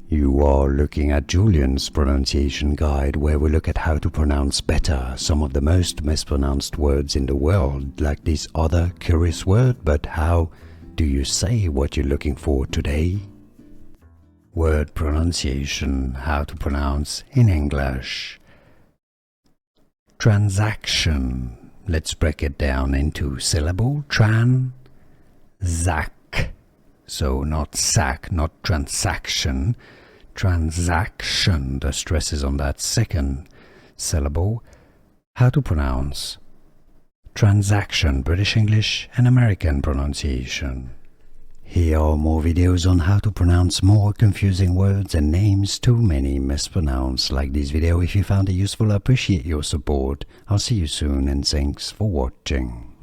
You are looking at Julian's pronunciation guide, where we look at how to pronounce better some of the most mispronounced words in the world, like this other curious word. But how do you say what you're looking for today? Word pronunciation, how to pronounce in English. Transaction. Let's break it down into syllable. Tran-zac. So not sack, not transaction. Transaction. The stress is on that second syllable. How to pronounce. Transaction, British English and American pronunciation. Here are more videos on how to pronounce more confusing words and names too many mispronounced. Like this video if you found it useful. I appreciate your support. I'll see you soon and thanks for watching.